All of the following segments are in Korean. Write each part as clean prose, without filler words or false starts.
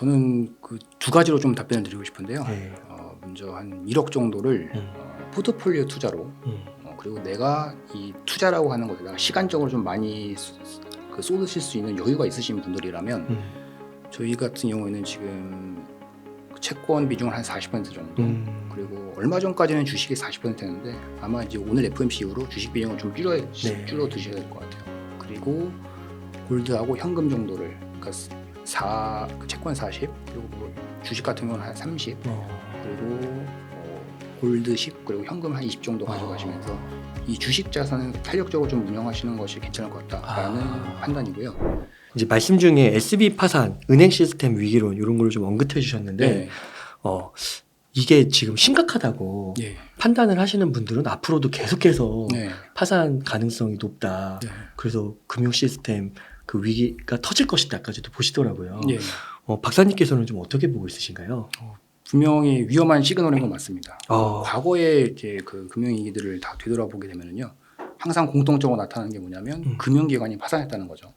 저는 그 두 가지로 좀 답변을 드리고 싶은데요. 네. 먼저 한 1억 정도를 포트폴리오 투자로 그리고 내가 이 투자라고 하는 것에다가 시간적으로 좀 많이 쏟으실 수 있는 여유가 있으신 분들이라면 저희 같은 경우에는 지금 채권 비중을 한 40% 정도 그리고 얼마 전까지는 주식이 40%였는데 아마 이제 오늘 FOMC 이후로 주식 비중을 좀 줄여 드셔야 될 것 같아요. 그리고 골드하고 현금 정도를 그러니까 채권 40 그리고 뭐 주식 같은 경우는 한 30 그리고 골드 10 그리고 현금 한 20 정도 가져가시면서 이 주식 자산을 탄력적으로 좀 운영하시는 것이 괜찮을 것 같다라는 판단이고요. 이제 말씀 중에 SB 파산, 은행 시스템 위기론 이런 걸 좀 언급해 주셨는데 네. 이게 지금 심각하다고 네. 판단을 하시는 분들은 앞으로도 계속해서 네. 파산 가능성이 높다. 네. 그래서 금융 시스템 그 위기가 터질 것이다까지도 보시더라고요. 네. 박사님께서는 좀 어떻게 보고 있으신가요? 분명히 위험한 시그널인 건 맞습니다. 아. 과거에 이제 그 금융위기들을 다 되돌아보게 되면은요, 항상 공통적으로 나타나는 게 뭐냐면 금융기관이 파산했다는 거죠.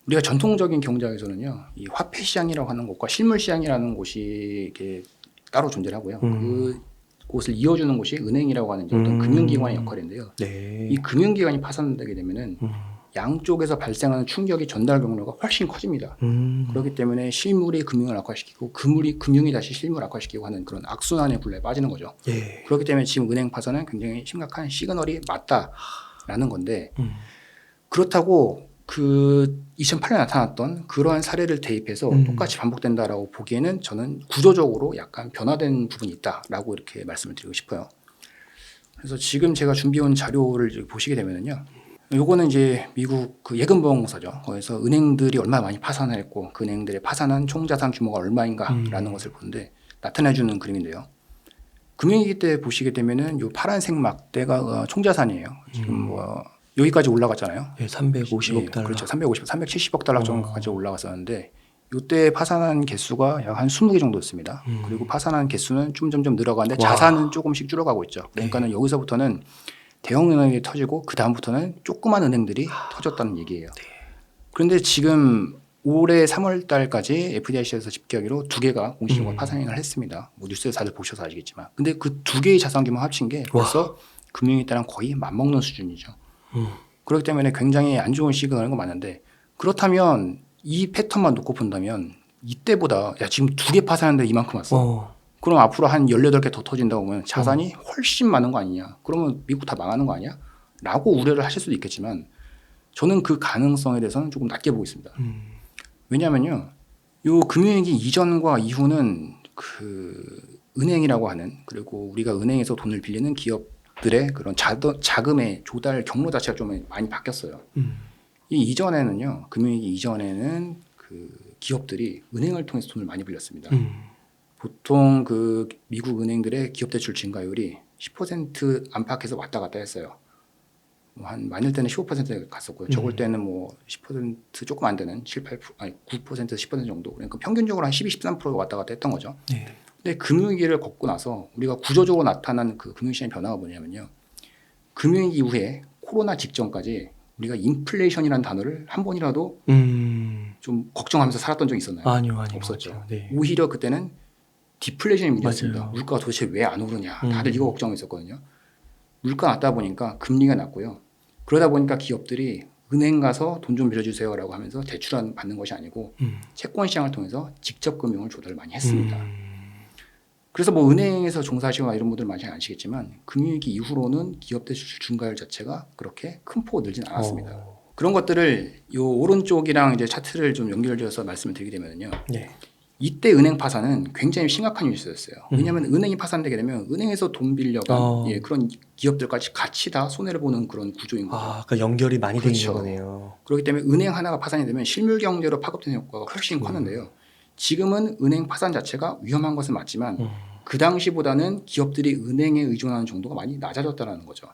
우리가 전통적인 경제학에서는요, 이 화폐 시장이라고 하는 곳과 실물 시장이라는 곳이 이렇게 따로 존재를 하고요. 그 곳을 이어주는 곳이 은행이라고 하는 이제 어떤 금융기관의 역할인데요. 네. 이 금융기관이 파산되게 되면은 양쪽에서 발생하는 충격이 전달 경로가 훨씬 커집니다. 그렇기 때문에 실물이 금융을 악화시키고 금융이 다시 실물을 악화시키고 하는 그런 악순환의 굴레에 빠지는 거죠. 예. 그렇기 때문에 지금 은행 파산은 굉장히 심각한 시그널이 맞다라는 건데 그렇다고 그 2008년에 나타났던 그러한 사례를 대입해서 똑같이 반복된다라고 보기에는 저는 구조적으로 약간 변화된 부분이 있다라고 이렇게 말씀을 드리고 싶어요. 그래서 지금 제가 준비해온 자료를 보시게 되면은요. 요거는 이제 미국 그 예금보험공사죠. 거기서 은행들이 얼마나 많이 파산을 했고 그 은행들의 파산한 총자산 규모가 얼마인가라는 것을 보는데 나타내주는 그림인데요. 금융위기 때 보시게 되면은 요 파란색 막대가 총자산이에요. 지금 뭐 여기까지 올라갔잖아요. 예, 350억 달러. 그렇죠. 370억 달러 정도까지 올라갔었는데 이때 파산한 개수가 약 한 20개 정도였습니다. 그리고 파산한 개수는 좀 점점 늘어가는데 자산은 조금씩 줄어가고 있죠. 그러니까는 여기서부터는 대형 은행이 터지고 그 다음부터는 조그만 은행들이 터졌다는 얘기예요. 그런데 지금 올해 3월 달까지 FDIC에서 집계하기로 2개가 공식적으로 파산을 했습니다. 뭐 뉴스에서 다들 보셔서 아시겠지만. 근데 그 2개의 자산 규모 합친 게 벌써 금융위기 때랑 거의 맞먹는 수준이죠. 그렇기 때문에 굉장히 안 좋은 시그널인 건 맞는데 그렇다면 이 패턴만 놓고 본다면 이때보다 야 지금 2개 파산했는데 이만큼 왔어. 그럼 앞으로 한 18개 더 터진다고 보면 자산이 훨씬 많은 거 아니냐. 그러면 미국 다 망하는 거 아니야? 라고 우려를 하실 수도 있겠지만 저는 그 가능성에 대해서는 조금 낮게 보고 있습니다. 왜냐하면요. 요 금융위기 이전과 이후는 그 은행이라고 하는 그리고 우리가 은행에서 돈을 빌리는 기업들의 그런 자금의 조달 경로 자체가 좀 많이 바뀌었어요. 이 이전에는요. 금융위기 이전에는 그 기업들이 은행을 통해서 돈을 많이 빌렸습니다. 보통 그 미국 은행들의 기업 대출 증가율이 10% 안팎에서 왔다 갔다 했어요. 한 많을 때는 15%에 갔었고요. 적을 때는 뭐 10% 조금 안 되는 9%, 10% 정도. 그러니까 평균적으로 한 12, 13%가 왔다 갔다 했던 거죠. 근데 금융위기를 겪고 나서 우리가 구조적으로 나타난 그 금융시장의 변화가 뭐냐면요. 금융위기 이후에 코로나 직전까지 우리가 인플레이션이라는 단어를 한 번이라도 좀 걱정하면서 살았던 적이 있었나요? 아니요. 없었죠. 네. 오히려 그때는 디플레이션이 문제였습니다. 맞아요. 물가가 도대체 왜 안 오르냐. 다들 이거 걱정했었거든요. 물가 낮다 보니까 금리가 낮고요. 그러다 보니까 기업들이 은행 가서 돈 좀 빌려주세요라고 하면서 대출 받는 것이 아니고 채권 시장을 통해서 직접 금융을 조달을 많이 했습니다. 그래서 뭐 은행에서 종사하시거나 이런 분들 많이 아시겠지만 금융위기 이후로는 기업 대출 증가율 자체가 그렇게 큰 폭으로 늘진 않았습니다. 그런 것들을 요 오른쪽이랑 이제 차트를 좀 연결지어서 말씀을 드리게 되면요. 이때 은행 파산은 굉장히 심각한 뉴스였어요. 왜냐하면 은행이 파산되게 되면 은행에서 돈 빌려간 그런 기업들까지 같이 다 손해를 보는 그런 구조인 거죠. 그러니까 연결이 많이 되는 그렇죠. 거네요. 그렇기 때문에 은행 하나가 파산이 되면 실물 경제로 파급되는 효과가 훨씬 컸는데요. 지금은 은행 파산 자체가 위험한 것은 맞지만 그 당시보다는 기업들이 은행에 의존하는 정도가 많이 낮아졌다는 거죠.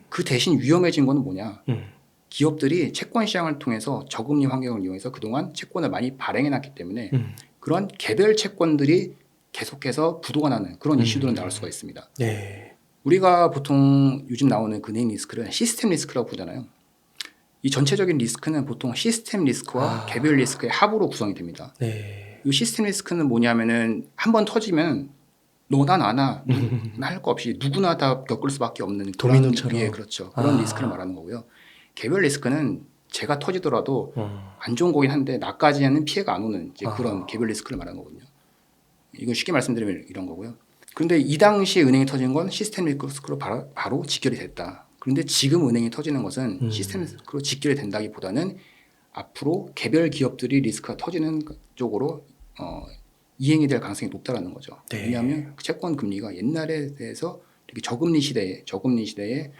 그 대신 위험해진 건 뭐냐. 기업들이 채권 시장을 통해서 저금리 환경을 이용해서 그동안 채권을 많이 발행해놨기 때문에 그런 개별 채권들이 계속해서 부도가 나는 그런 이슈들은 나올 수가 있습니다. 우리가 보통 요즘 나오는 은행 리스크를 시스템 리스크라고 부르잖아요. 이 전체적인 리스크는 보통 시스템 리스크와 개별 리스크의 합으로 구성이 됩니다. 이 시스템 리스크는 뭐냐면은 한 번 터지면 너나 나나 할 거 없이 누구나 다 겪을 수밖에 없는 그런, 도미노처럼. 예, 그렇죠. 그런 아. 리스크를 말하는 거고요. 개별 리스크는 제가 터지더라도 어. 안 좋은 거긴 한데 나까지는 피해가 안 오는 이제 아. 그런 개별 리스크를 말하는 거거든요. 이건 쉽게 말씀드리면 이런 거고요. 그런데 이 당시에 은행이 터진 건 시스템 리스크로 바로 직결이 됐다. 그런데 지금 은행이 터지는 것은 시스템 리스크로 직결이 된다기보다는 앞으로 개별 기업들이 리스크가 터지는 쪽으로 이행이 될 가능성이 높다라는 거죠. 네. 왜냐하면 채권 금리가 옛날에 대해서 이렇게 저금리 시대에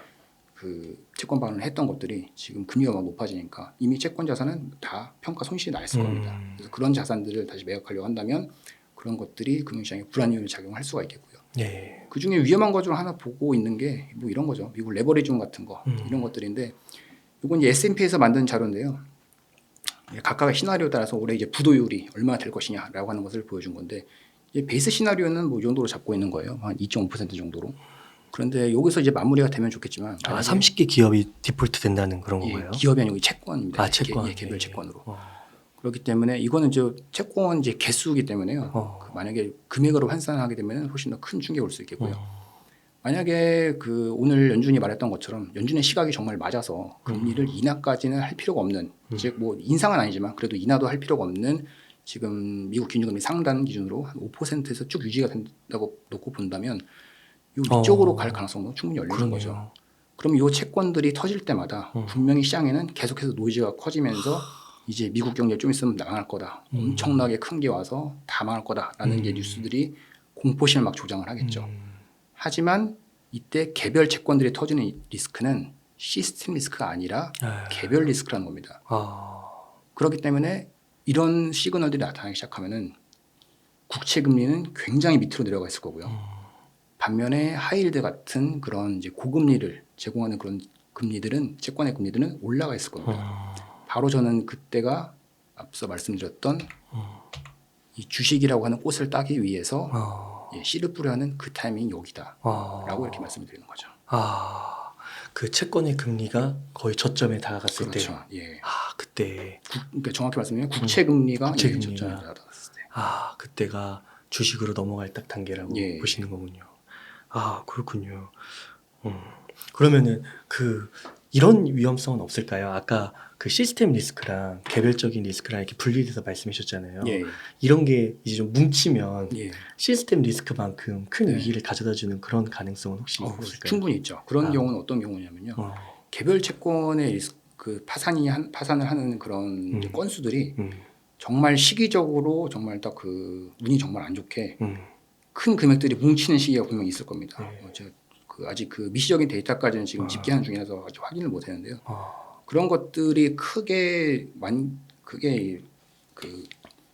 그 채권 발행을 했던 것들이 지금 금리가 막 높아지니까 이미 채권 자산은 다 평가 손실이 나 있을 겁니다. 그래서 그런 자산들을 다시 매각하려고 한다면 그런 것들이 금융시장에 불안요인을 작용할 수가 있겠고요. 네. 그 중에 위험한 것 중 하나 보고 있는 게 뭐 이런 거죠. 미국 레버리지um 같은 거 이런 것들인데 이건 이제 S&P에서 만든 자료인데요. 각각의 시나리오에 따라서 올해 이제 부도율이 얼마나 될 것이냐라고 하는 것을 보여준 건데 이제 베이스 시나리오는 뭐 이 정도로 잡고 있는 거예요. 한 2.5% 정도로. 그런데 여기서 이제 마무리가 되면 좋겠지만 30개 기업이 디폴트 된다는 그런 건가요? 기업이 아니고 채권입니다. 아, 채권. 개별 채권으로. 어. 그렇기 때문에 이거는 이제 채권 이제 개수이기 때문에요. 그 만약에 금액으로 환산하게 되면 훨씬 더 큰 충격이 올 수 있겠고요. 만약에 그 오늘 연준이 말했던 것처럼 연준의 시각이 정말 맞아서 금리를 인하까지는 할 필요가 없는 즉 뭐 인상은 아니지만 그래도 인하도 할 필요가 없는 지금 미국 기준금리 상단 기준으로 한 5%에서 쭉 유지가 된다고 놓고 본다면 이쪽으로 갈 가능성도 충분히 열리는 거죠. 그럼 이 채권들이 터질 때마다 분명히 시장에는 계속해서 노이즈가 커지면서 이제 미국 경제 좀 있으면 망할 거다. 엄청나게 큰 게 와서 다 망할 거다라는 게 뉴스들이 공포심을 막 조장을 하겠죠. 하지만 이때 개별 채권들이 터지는 리스크는 시스템 리스크가 아니라 개별 리스크라는 겁니다. 그렇기 때문에 이런 시그널들이 나타나기 시작하면은 국채 금리는 굉장히 밑으로 내려가 있을 거고요. 반면에 하이힐드 같은 그런 이제 고금리를 제공하는 그런 금리들은 채권의 금리들은 올라가 있을 겁니다. 바로 저는 그때가 앞서 말씀드렸던 이 주식이라고 하는 꽃을 따기 위해서 씨를 뿌려 하는 그 타이밍이 여기다라고 이렇게 말씀드리는 거죠. 그 채권의 금리가 거의 저점에 다가갔을 그렇죠. 때. 예. 그때. 그러니까 정확히 말씀드리면 국채 금리가 국채 저점에 금리가. 다가갔을 때. 그때가 주식으로 넘어갈 딱 단계라고 예. 보시는 거군요. 그렇군요. 그러면은 이런 위험성은 없을까요? 아까 그 시스템 리스크랑 개별적인 리스크랑 이렇게 분리돼서 말씀해 주셨잖아요. 예. 이런 게 이제 좀 뭉치면 예. 시스템 리스크만큼 큰 네. 위기를 가져다주는 그런 가능성은 혹시 있을까요? 충분히 있죠. 그런 경우는 어떤 경우냐면요. 개별 채권의 리스크 파산을 하는 그런 이제 건수들이 정말 시기적으로 정말 딱 그 운이 정말 안 좋게 큰 금액들이 뭉치는 시기가 분명히 있을 겁니다. 제가 아직 그 미시적인 데이터까지는 지금 집계하는 중이라서 아직 확인을 못 했는데요. 그런 것들이 크게 그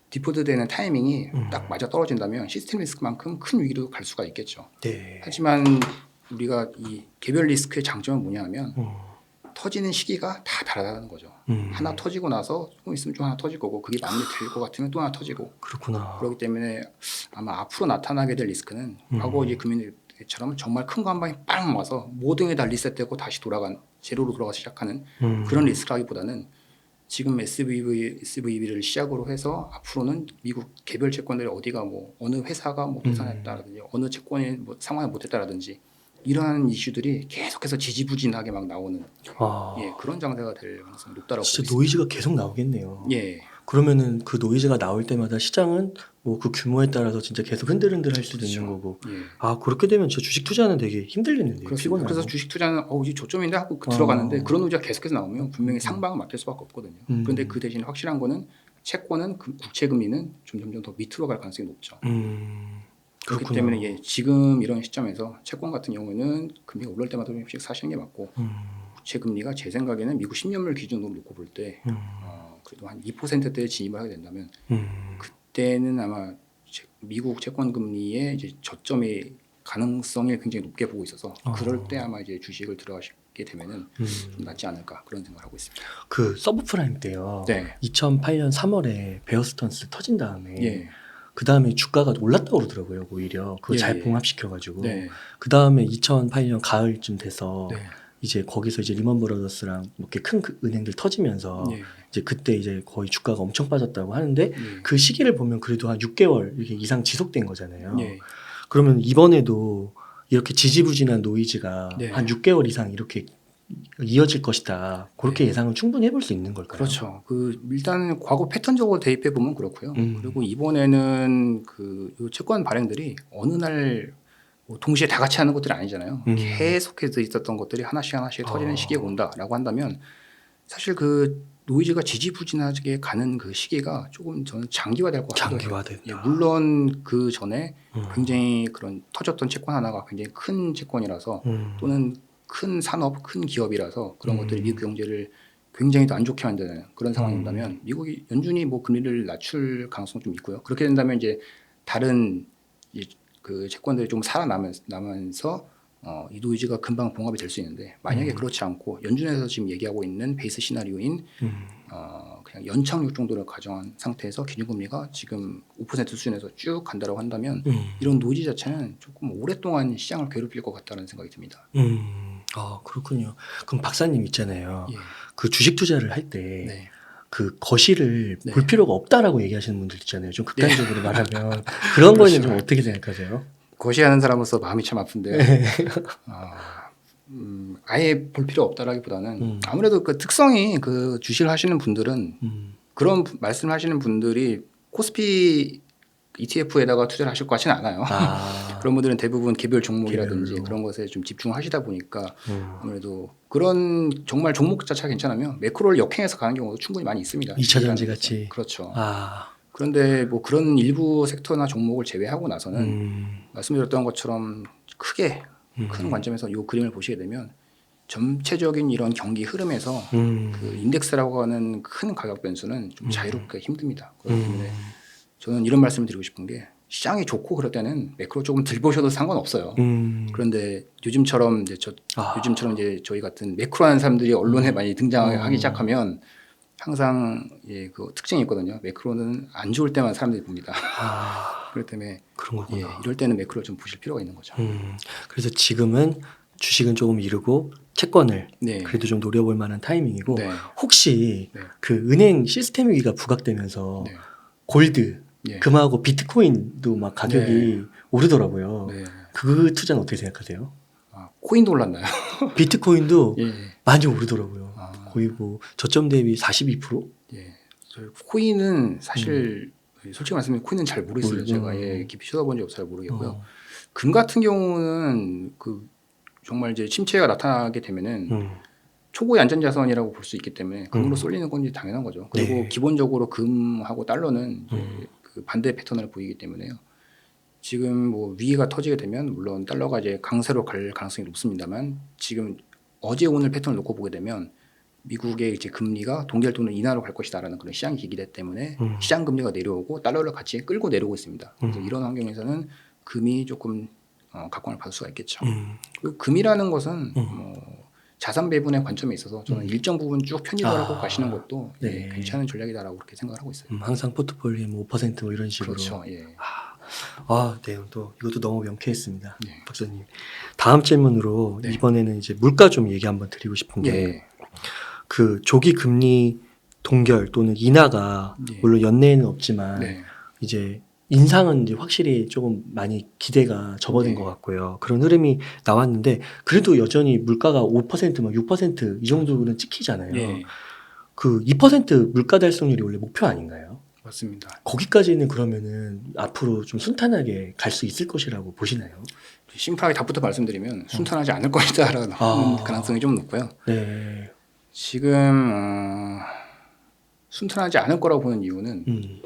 디폴트되는 타이밍이 딱 맞아 떨어진다면 시스템 리스크만큼 큰 위기로 갈 수가 있겠죠. 네. 하지만 우리가 이 개별 리스크의 장점은 뭐냐면 터지는 시기가 다 다르다는 거죠. 하나 터지고 나서 조금 있으면 좀 하나 터질 거고 그게 마무리 될 것 같으면 또 하나 터지고. 그렇구나. 그렇기 때문에 아마 앞으로 나타나게 될 리스크는 과거 이제 금융위기처럼 정말 큰 거 한 방에 빵 와서 모든 게 다 리셋되고 다시 제로로 돌아가서 시작하는 그런 리스크라기보다는 지금 SVB를 시작으로 해서 앞으로는 미국 개별 채권들이 어디가 뭐 어느 회사가 뭐 도산했다라든지 어느 채권이 뭐 상환을 못했다라든지 이러한 이슈들이 계속해서 지지부진하게 막 나오는 그런 장세가 될 가능성이 높다라고 진짜 보고 노이즈가 계속 나오겠네요. 예. 그러면은 그 노이즈가 나올 때마다 시장은 뭐 그 규모에 따라서 진짜 계속 흔들흔들할 수도 그렇죠. 있는 거고. 예. 그렇게 되면 저 주식 투자는 되게 힘들겠는데요. 그렇습니다. 그래서 주식 투자는 이제 저점인데 하고 들어가는데 그런 노이즈가 계속해서 나오면 분명히 상방을 맡을 수밖에 없거든요. 그런데 그 대신 확실한 거는 채권은 국채 금리는 점점 더 밑으로 갈 가능성이 높죠. 그렇기 그렇구나. 때문에 지금 이런 시점에서 채권 같은 경우에는 금리가 올라올 때마다 조금씩 사시는 게 맞고 국채 금리가 제 생각에는 미국 10년물 기준으로 놓고 볼 때 그래도 한 2%대에 진입을 하게 된다면 그때는 아마 미국 채권 금리의 이제 저점의 가능성을 굉장히 높게 보고 있어서 그럴 때 아마 이제 주식을 들어가시게 되면은 좀 낫지 않을까 그런 생각을 하고 있습니다. 그 서브프라임 때요. 네. 2008년 3월에 베어스턴스 터진 다음에 예. 그 다음에 주가가 올랐다고 그러더라고요. 오히려 그거 예, 잘 예. 봉합시켜가지고 네. 그 다음에 2008년 가을쯤 돼서 네. 이제 거기서 이제 리먼 브라더스랑 뭐 이렇게 큰 그 은행들 터지면서 예. 이제 그때 이제 거의 주가가 엄청 빠졌다고 하는데 예. 그 시기를 보면 그래도 한 6개월 이렇게 이상 지속된 거잖아요. 예. 그러면 이번에도 이렇게 지지부진한 노이즈가 네. 한 6개월 이상 이렇게 이어질 것이다. 그렇게 네. 예상은 충분히 해볼 수 있는 걸까요? 그렇죠. 일단 과거 패턴적으로 대입해 보면 그렇고요. 그리고 이번에는 요 채권 발행들이 어느 날 뭐 동시에 다 같이 하는 것들이 아니잖아요. 계속해서 있었던 것들이 하나씩 터지는 시기가 온다라고 한다면 사실 그 노이즈가 지지부진하게 가는 그 시기가 조금 저는 장기화될 것 같아요. 장기화된다. 물론 그 전에 굉장히 그런 터졌던 채권 하나가 굉장히 큰 채권이라서 또는 큰 산업, 큰 기업이라서 그런 것들이 미국 경제를 굉장히 더 안 좋게 만드는 그런 상황인다면 미국이 연준이 뭐 금리를 낮출 가능성 좀 있고요. 그렇게 된다면 이제 다른 그 채권들이 좀 살아나면서 이 노이즈가 금방 봉합이 될 수 있는데 만약에 그렇지 않고 연준에서 지금 얘기하고 있는 베이스 시나리오인 그냥 연착륙 정도를 가정한 상태에서 기준금리가 지금 5% 수준에서 쭉 간다고 한다면 이런 노이즈 자체는 조금 오랫동안 시장을 괴롭힐 것 같다는 생각이 듭니다. 아, 그렇군요. 그럼 박사님 있잖아요. 예. 그 주식 투자를 할 때 네. 그 거실을 네. 볼 필요가 없다라고 얘기하시는 분들 있잖아요. 좀 극단적으로 말하면 그런 거에는 그렇죠. 좀 어떻게 생각하세요? 거시하는 사람으로서 마음이 참 아픈데요. 아예 볼 필요 없다라기보다는 아무래도 그 특성이 그 주식을 하시는 분들은 그런 말씀하시는 분들이 코스피 ETF에다가 투자를 하실 것 같지는 않아요. 그런 분들은 대부분 개별 종목이라든지 개별로. 그런 것에 좀 집중하시다 보니까 아무래도 그런 정말 종목 자체가 괜찮으면 매크로를 역행해서 가는 경우도 충분히 많이 있습니다. 2차 전지 같이. 그렇죠. 아, 그런데 뭐 그런 일부 섹터나 종목을 제외하고 나서는 말씀드렸던 것처럼 크게 큰 관점에서 이 그림을 보시게 되면 전체적인 이런 경기 흐름에서 그 인덱스라고 하는 큰 가격 변수는 좀 자유롭게 힘듭니다. 그렇기 때문에 저는 이런 말씀을 드리고 싶은 게 시장이 좋고 그럴 때는 매크로 조금 들 보셔도 상관없어요. 그런데 요즘처럼 이제 저희 같은 매크로하는 사람들이 언론에 많이 등장하기 시작하면 항상 그 특징이 있거든요. 매크로는 안 좋을 때만 사람들이 봅니다. 그렇기 때문에 그런 거구나. 이럴 때는 매크로를 좀 보실 필요가 있는 거죠. 그래서 지금은 주식은 조금 이르고 채권을 네. 그래도 좀 노려볼 만한 타이밍이고 네. 혹시 네. 그 은행 시스템 위기가 부각되면서 네. 골드, 예. 금하고 비트코인도 막 가격이 오르더라고요. 네. 그 투자는 어떻게 생각하세요? 코인도 올랐나요? 비트코인도 예. 많이 오르더라고요. 거의 뭐 저점 대비 42%? 예. 코인은 사실 솔직히 말씀드리면 코인은 잘 모르겠어요. 제가 깊이 쳐다본 적 없어서 잘 모르겠고요. 금 같은 경우는 정말 이제 침체가 나타나게 되면은 초고의 안전자산이라고 볼 수 있기 때문에 금으로 쏠리는 건 이제 당연한 거죠. 그리고 네. 기본적으로 금하고 달러는 이제 그 반대 패턴을 보이기 때문에요. 지금 뭐 위기가 터지게 되면 물론 달러가 이제 강세로 갈 가능성이 높습니다만 지금 어제 오늘 패턴을 놓고 보게 되면 미국의 이제 금리가 동결 또는 인하로 갈 것이다라는 그런 시장 기기대 때문에 시장 금리가 내려오고 달러를 같이 끌고 내려오고 있습니다. 그래서 이런 환경에서는 금이 조금 각광을 받을 수가 있겠죠. 그리고 금이라는 것은 뭐 자산 배분의 관점에 있어서 저는 일정 부분 쭉 편입하고 가시는 것도 네. 괜찮은 전략이다라고 그렇게 생각을 하고 있어요. 항상 포트폴리오에 뭐 5%뭐 이런 식으로. 그렇죠. 예. 네, 또 이것도 너무 명쾌했습니다. 네. 박사님. 다음 질문으로 네. 이번에는 이제 물가 좀 얘기 한번 드리고 싶은 게 예. 그 조기 금리 동결 또는 인하가 네. 물론 연내에는 없지만 네. 이제 인상은 이제 확실히 조금 많이 기대가 접어든 네. 것 같고요. 그런 흐름이 나왔는데 그래도 여전히 물가가 5%, 막 6%이 정도는 찍히잖아요. 예. 그 2% 물가 달성률이 원래 목표 아닌가요? 맞습니다. 거기까지는 그러면은 앞으로 좀 순탄하게 갈 수 있을 것이라고 보시나요? 심플하게 답부터 말씀드리면 순탄하지 않을 것이다라는 가능성이 좀 높고요. 네. 지금 순탄하지 않을 거라고 보는 이유는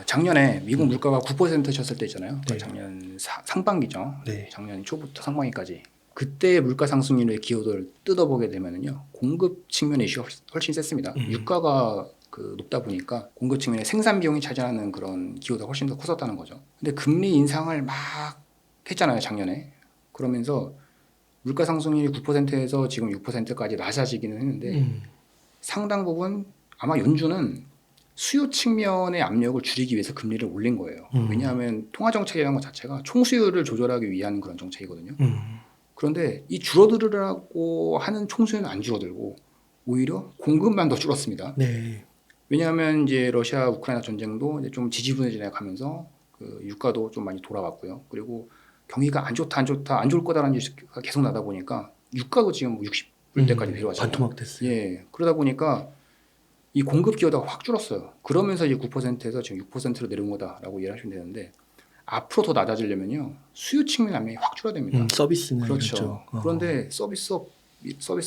작년에 미국 물가가 9%셨을 때 있잖아요. 네. 작년 상반기죠. 네. 작년 초부터 상반기까지. 그때 물가 상승률의 기여도를 뜯어보게 되면은요. 공급 측면의 이슈가 훨씬 셌습니다. 유가가 높다 보니까 공급 측면에 생산 비용이 차지하는 그런 기여도가 훨씬 더 컸었다는 거죠. 근데 금리 인상을 막 했잖아요, 작년에. 그러면서 물가 상승률이 9%에서 지금 6%까지 낮아지기는 했는데 상당 부분 아마 연준은 수요 측면의 압력을 줄이기 위해서 금리를 올린 거예요. 왜냐하면 통화 정책이라는 것 자체가 총수요를 조절하기 위한 그런 정책이거든요. 그런데 이 줄어들으라고 하는 총수는 안 줄어들고 오히려 공급만 더 줄었습니다. 네. 왜냐하면 이제 러시아 우크라이나 전쟁도 이제 좀 지지부진해 가면서 그 유가도 좀 많이 돌아왔고요. 그리고 경기가 안 좋다, 안 좋다, 안 좋을 거다라는 뉴스가 계속 나다 보니까 유가도 지금 뭐 60불대까지 내려왔잖아요. 반토막 됐어요. 예, 그러다 보니까 이 공급 기여도가 확 줄었어요. 그러면서 이제 9%에서 지금 6%로 내려온 거다라고 이해를 하시면 되는데 앞으로 더 낮아지려면요 수요 측면 압력이 확 줄어야 됩니다. 서비스는 그렇죠. 이렇죠. 그런데 서비스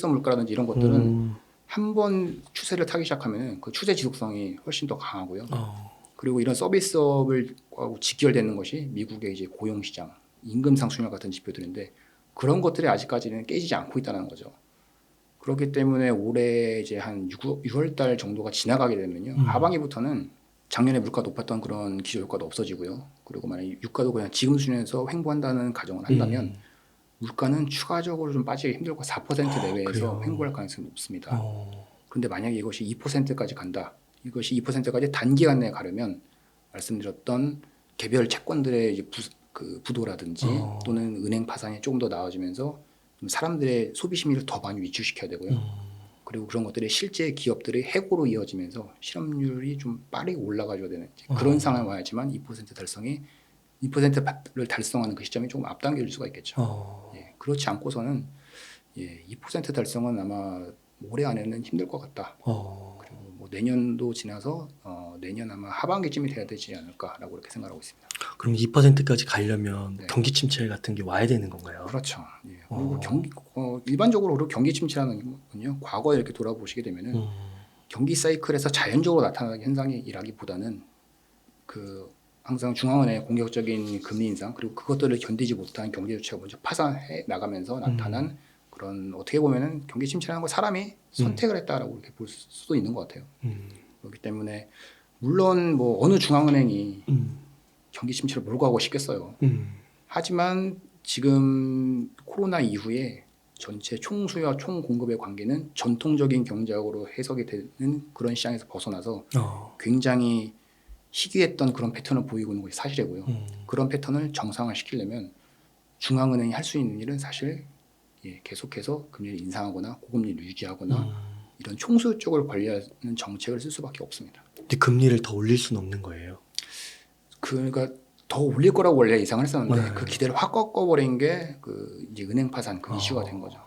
물가라든지 이런 것들은 음. 한 번 추세를 타기 시작하면 그 추세 지속성이 훨씬 더 강하고요. 어. 그리고 이런 서비스업하고 직결되는 것이 미국의 이제 고용 시장, 임금 상승률 같은 지표들인데 그런 것들이 아직까지는 깨지지 않고 있다는 거죠. 그렇기 때문에 올해 이제 한 6월 달 정도가 지나가게 되면요. 하반기부터는 작년에 물가 높았던 그런 기저 효과도 없어지고요. 그리고 만약 유가도 그냥 지금 수준에서 횡보한다는 가정을 한다면 물가는 추가적으로 좀 빠지기 힘들고 4% 내외에서 그래요? 횡보할 가능성이 높습니다. 어. 그런데 만약에 이것이 2%까지 간다. 이것이 2%까지 단기간 내에 가려면 말씀드렸던 개별 채권들의 이제 부도라든지 또는 은행 파산이 조금 더 나아지면서 좀 사람들의 소비 심리를 더 많이 위축시켜야 되고요. 그리고 그런 것들이 실제 기업들의 해고로 이어지면서 실업률이 좀 빠르게 올라가줘야 되는 그런 상황이 와야지만 2% 달성이 2%를 달성하는 그 시점이 조금 앞당겨질 수가 있겠죠. 예, 그렇지 않고서는 2% 달성은 아마 올해 안에는 힘들 것 같다. 그리고 뭐 내년도 지나서 내년 아마 하반기쯤이 돼야 되지 않을까라고 그렇게 생각하고 있습니다. 그럼 2%까지 가려면 네. 경기 침체 같은 게 와야 되는 건가요? 그렇죠. 예. 그리고 일반적으로 그리고 경기 침체라는 건요. 과거에 이렇게 돌아보시게 되면은 경기 사이클에서 자연적으로 나타나는 현상이라기보다는 그 항상 중앙은행의 공격적인 금리 인상 그리고 그것들을 견디지 못한 경제 주체가 먼저 파산해 나가면서 나타난 그런 어떻게 보면은 경기 침체라는 걸 사람이 선택을 했다라고 이렇게 볼 수도 있는 것 같아요. 그렇기 때문에 물론 뭐 어느 중앙은행이 경기 침체를 몰고 가고 싶겠어요. 하지만 지금 코로나 이후에 전체 총수요와 총공급의 관계는 전통적인 경제학으로 해석이 되는 그런 시장에서 벗어나서 굉장히 희귀했던 그런 패턴을 보이고 있는 것이 사실이고요. 그런 패턴을 정상화시키려면 중앙은행이 할 수 있는 일은 사실 계속해서 금리를 인상하거나 고금리를 유지하거나 이런 총수요 쪽을 관리하는 정책을 쓸 수밖에 없습니다. 근데 금리를 더 올릴 수는 없는 거예요. 그러니까 더 올릴 거라고 원래 예상을 했었는데 네. 그 기대를 확 꺾어버린 게 그 이제 은행 파산 그 이슈가 된 거죠.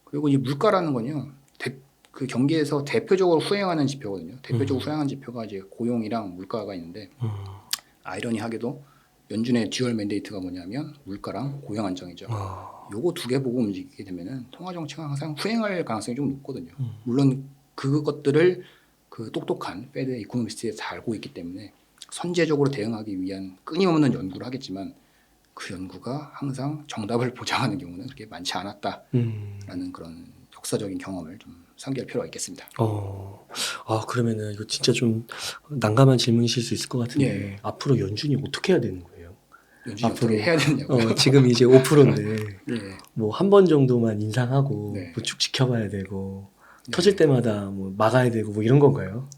그리고 이 물가라는 건요. 그 경기에서 대표적으로 후행하는 지표거든요. 대표적으로 후행하는 지표가 이제 고용이랑 물가가 있는데 아이러니하게도 연준의 듀얼 맨데이트가 뭐냐면 물가랑 고용 안정이죠. 요거 두 개 보고 움직이게 되면은 통화 정책은 항상 후행할 가능성이 좀 높거든요. 물론 그것들을 그 똑똑한 페드 이코노미스트에 다 알고 있기 때문에 선제적으로 대응하기 위한 끊임없는 연구를 하겠지만 그 연구가 항상 정답을 보장하는 경우는 그렇게 많지 않았다라는 그런 역사적인 경험을 좀 상기할 필요가 있겠습니다. 그러면은 이거 진짜 좀 난감한 질문이실 수 있을 것 같은데 예. 앞으로 연준이 어떻게 해야 되는 거예요? 연준이 앞으로 어떻게 해야 되냐고요? 지금 이제 5%인데 예. 뭐 한 번 정도만 인상하고 네. 뭐 쭉 지켜봐야 되고 네. 터질 때마다 뭐 막아야 되고 뭐 이런 건가요?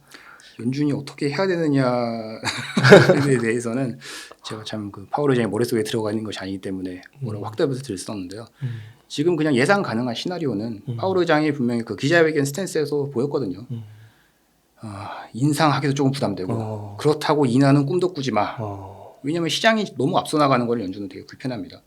연준이 어떻게 해야 되느냐에 대해서는 제가 참 그 파월 의장의 머릿속에 들어가 있는 것이 아니기 때문에 뭐라고 확답해서 드릴 수 없는데요. 지금 그냥 예상 가능한 시나리오는 파월 의장이 분명히 그 기자회견 스탠스에서 보였거든요. 인상하기도 조금 부담되고 그렇다고 인하는 꿈도 꾸지 마. 왜냐하면 시장이 너무 앞서 나가는 걸 연준은 되게 불편합니다.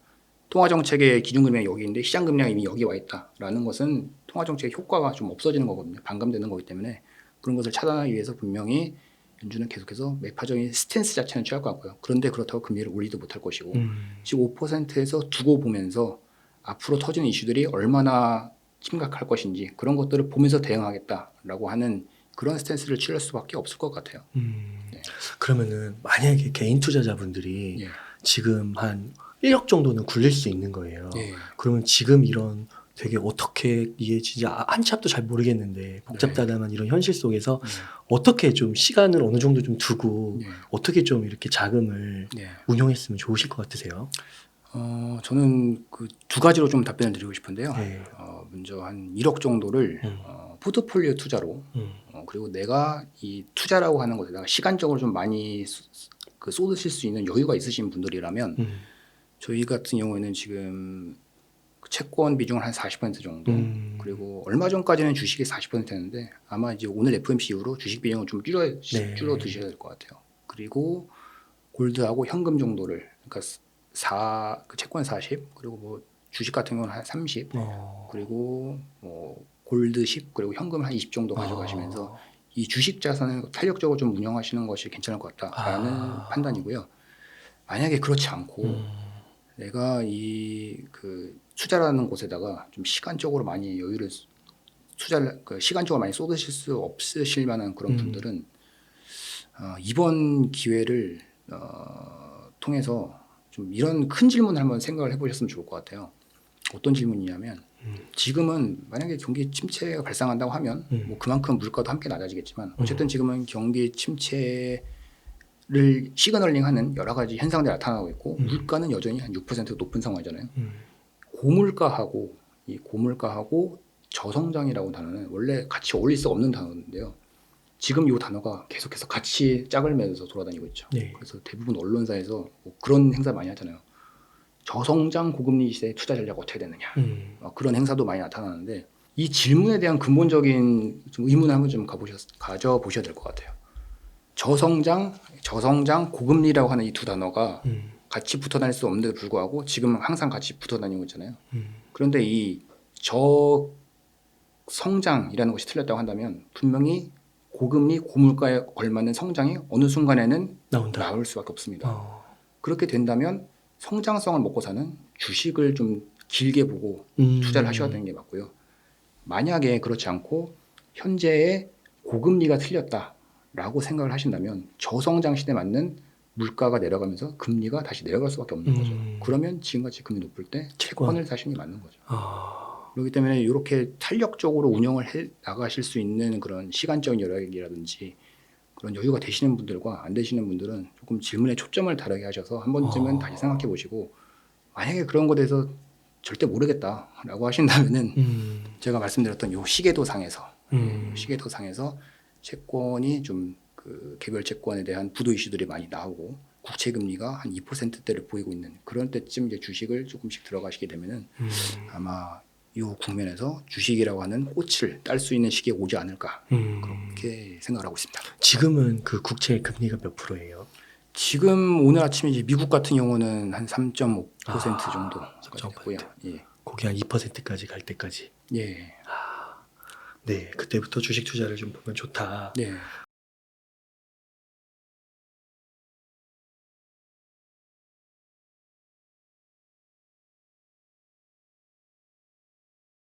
통화정책의 기준금리가 여기 있는데 시장금리가 이미 여기 와 있다라는 것은 통화정책의 효과가 좀 없어지는 거거든요. 반감되는 거기 때문에 그런 것을 차단하기 위해서 분명히 연준은 계속해서 매파적인 스탠스 자체는 취할 것 같고요. 그런데 그렇다고 금리를 올리도 못할 것이고 지금 5%에서 두고 보면서 앞으로 터지는 이슈들이 얼마나 심각할 것인지 그런 것들을 보면서 대응하겠다라고 하는 그런 스탠스를 취할 수밖에 없을 것 같아요. 네. 그러면은 만약에 개인 투자자분들이 예. 지금 한 1억 정도는 굴릴 수 있는 거예요. 예. 그러면 지금 이런 되게 어떻게 이게 진짜 한 치 앞도 잘 모르겠는데 복잡다단한 이런 현실 속에서 어떻게 좀 시간을 어느 정도 좀 두고 어떻게 좀 이렇게 자금을 운용했으면 좋으실 것 같으세요? 저는 그 두 가지로 좀 답변을 드리고 싶은데요. 먼저 한 1억 정도를 포트폴리오 투자로 그리고 내가 이 투자라고 하는 것에다가 시간적으로 좀 많이 쏟으실 수 있는 여유가 있으신 분들이라면 저희 같은 경우에는 지금 채권 비중은 한 40% 정도. 그리고 얼마 전까지는 주식이 40%였는데 아마 이제 오늘 FOMC 이후로 주식 비중을 좀 줄여 두셔야 될 것 같아요. 그리고 골드하고 현금 정도를 그러니까 그 채권 40 그리고 뭐 주식 같은 경우는 한 30 그리고 뭐 골드 10 그리고 현금 한 20 정도 가져가시면서 이 주식 자산을 탄력적으로 좀 운영하시는 것이 괜찮을 것 같다라는 판단이고요. 만약에 그렇지 않고 내가 이 그 투자라는 곳에다가 좀 시간적으로 많이 여유를 투자를 시간적으로 많이 쏟으실 수 없으실 만한 그런 분들은 이번 기회를 통해서 좀 이런 큰 질문을 한번 생각을 해보셨으면 좋을 것 같아요. 어떤 질문이냐면 지금은 만약에 경기 침체가 발생한다고 하면 뭐 그만큼 물가도 함께 낮아지겠지만 어쨌든 지금은 경기 침체를 시그널링하는 여러 가지 현상들이 나타나고 있고 물가는 여전히 한 6% 높은 상황이잖아요. 고물가하고 저성장이라고 단어는 원래 같이 어울릴 수 없는 단어인데요. 지금 이 단어가 계속해서 같이 짝을 매면서 돌아다니고 있죠. 네. 그래서 대부분 언론사에서 뭐 그런 행사 많이 하잖아요. 저성장 고금리 시대의 투자 전략 어떻게 되느냐. 그런 행사도 많이 나타나는데 이 질문에 대한 근본적인 좀 의문을 한번 좀 가져보셔야 될 것 같아요. 저성장 고금리라고 하는 이 두 단어가 같이 붙어 다닐 수 없는데도 불구하고 지금 항상 같이 붙어 다니고 있잖아요. 그런데 이 저성장이라는 것이 틀렸다고 한다면 분명히 고금리 고물가에 걸맞는 성장이 어느 순간에는 나올 수밖에 없습니다. 그렇게 된다면 성장성을 먹고 사는 주식을 좀 길게 보고 투자를 하셔야 되는 게 맞고요. 만약에 그렇지 않고 현재의 고금리가 틀렸다라고 생각을 하신다면 저성장 시대에 맞는 물가가 내려가면서 금리가 다시 내려갈 수밖에 없는 거죠. 그러면 지금같이 금리 높을 때 채권을 사시는 게 맞는 거죠. 그렇기 때문에 이렇게 탄력적으로 운영을 해 나가실 수 있는 그런 시간적인 여력이라든지 그런 여유가 되시는 분들과 안 되시는 분들은 조금 질문에 초점을 다르게 하셔서 한 번쯤은 다시 생각해 보시고 만약에 그런 것에 대해서 절대 모르겠다라고 하신다면은 제가 말씀드렸던 요 시계도상에서 채권이 좀 그 개별 채권에 대한 부도 이슈들이 많이 나오고 국채 금리가 한 2%대를 보이고 있는 그런 때쯤 이제 주식을 조금씩 들어가시게 되면은 아마 이 국면에서 주식이라고 하는 꽃을 딸 수 있는 시기에 오지 않을까 그렇게 생각을 하고 있습니다. 지금은 그 국채 금리가 몇 프로예요? 지금 오늘 아침에 이제 미국 같은 경우는 한 3.5% 정도 됐고요. 예. 거기 한 2%까지 갈 때까지. 예. 네, 그때부터 주식 투자를 좀 보면 좋다. 네.